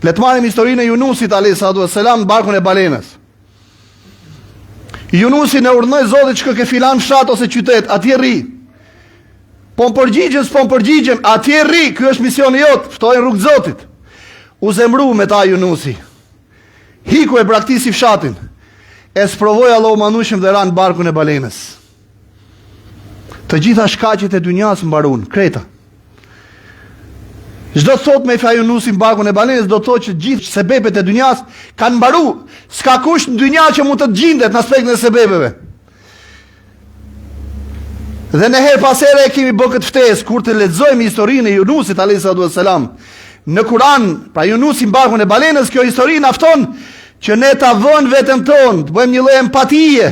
Le të marrim historinë e Yunusit a.s. në barkun e balenës. Yunusi në urdhënoi Zotit që ke filan fshat ose qytet, atje rri. Po më përgjigjen, atje rri, ky është misioni jot, ftojnë rrugë Zotit. U zemru me ta Yunusi. Hiku e braktisi fshatin. E sprovoi Allahu manushim dhe ran barkun e balenës. Të gjitha shkaqet e dynjas mbarun, kreta. Çdo thot me fa Yunusi në barkun e balenës, do të thotë që gjithë sebepet e dynjas kanë mbaru. S'ka kush në dynja që mund të gjendet në aspektin e sebepeve. Dhe në herë pas here kemi bërë këtë ftesë kur të lexojmë historinë e Yunusit a.s. në Kur'an, pra Yunusi në barkun e balenës, kjo histori na fton që ne ta vënë veten tonë, të bëjmë një lloj empatie,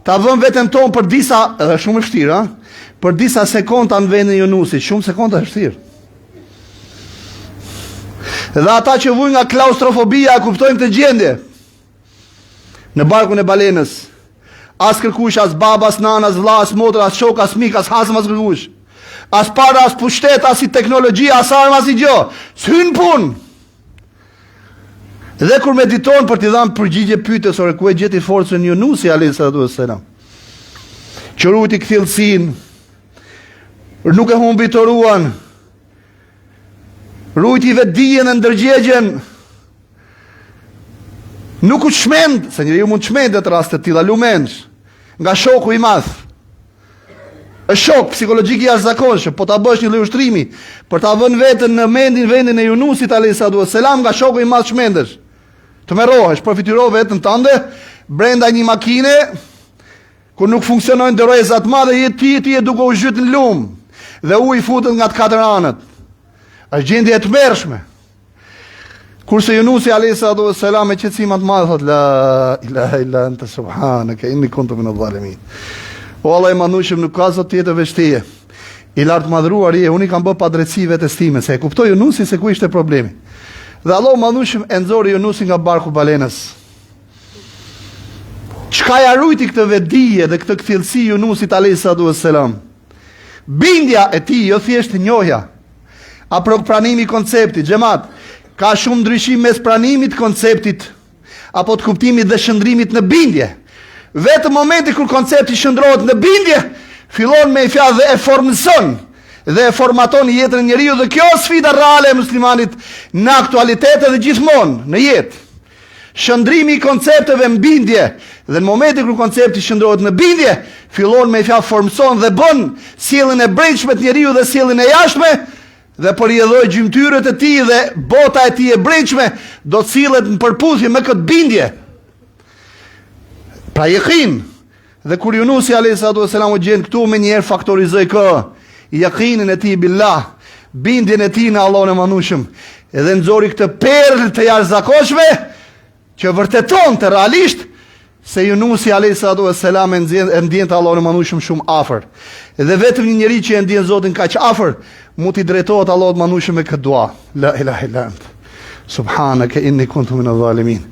ta vënë veten tonë për disa, është shumë e vështirë, për disa sekonda në vendin e Yunusit, shumë sekonda është vështirë. Dhe ata që vujnë nga klaustrofobia kuptojnë këtë gjendje. Në barkun e balenës, as kërkush, as baba, as nana, as vlla, as motër, as shok, as mik, as hasëm, as kërkush. As para, as pushtet, as i teknologjia, as armë, as i gjo. S'hyn punë. Dhe kur mediton për t'i dhanë përgjigje pyetjes ore ku e gjeti forcën Yunusi a.s. Që ruajti kthjellësinë, nuk e humbi të ruan, ruajti vetë dijen e ndërgjegjen, nuk u shmend, se njeriu mund të shmendet raste të tilla, lumensh, nga shoku i madh. Është shok psikologjik i jashtëzakonshëm, po ta bësh një lloj ushtrimi për ta vënë veten në vendin e Yunusit a.s. nga shoku i madh shmendesh. Të merrohesh, përfituro veten tënde brenda një makine ku nuk funksionojnë dorezat madhe, ti e duke u zhyt në lum dhe uji futet nga të katër anët. Është gjendje e tmerrshme. Kurse Yunusi a.s. me qetësim të madh thot la ilaha illa anta subhanaka inni kuntu min adh-dhalimin. O Allah i manushëm, nuk ka zot tjetër veç teje. I lartë madhruari, unë i kam bë padrejtësi vetes time, se e kuptoi Yunusi se ku ishte problemi. Dhe Allah manushëm e nxori Yunusin nga barku balenës. Çka ja rujti këtë vetdije dhe këtë kthjellësi Yunusit a.s. Bindja e tij, jo thjesht njohja, apo pranimi i konceptit, xhamat. Ka shumë ndryshim mes pranimit, konceptit, apo të kuptimit dhe shëndrimit në bindje. Vetëm momenti kur koncepti shëndrohet në bindje, fillon me i fjalë dhe e formëson dhe e formaton jetën e njeriu, dhe kjo është sfida reale e muslimanit në aktualitet dhe gjithmonë në jetë. Shëndrimi i koncepteve në bindje, dhe në momenti kur koncepti shëndrohet në bindje, fillon me i fjalë formëson dhe bën sjelljen e brendshme të njeriu dhe sjelljen e jashtme, dhe përjedhoj gjymtyrët e tij dhe bota e tij e brendshme do të sillet në përputhje me këtë bindje. Pra yakin. Dhe kur Yunusi a.s. u gjen këtu, me njerë faktorizoi yakinin e tij billah, bindjen e tij në Allahun e manushëm, edhe nxori këtë perlë të jashtëzakonshme që vërteton të realisht se Yunusi a.s. e ndjen të Allahun e manushëm shumë afër. Dhe vetëm një njeri që e ndjen Zotin kaq afër mund t'i drejtohet Allahut manushëm me këtë dua. La ilaha illa ant. Subhanaka inni kuntu min adh-dhalimin.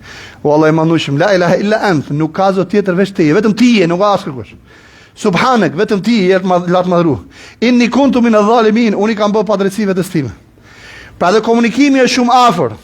O Allah i manushëm, la ilaha illa ant, nuk ka zot tjetër veç teje, vetëm ti je, nuk ka askush. Subhanak, vetëm ti je lartë madhru. Inni kuntu min adh-dhalimin, unë i kam bërë padrejtësi vetes time. Pra dhe komunikimi është shumë afër.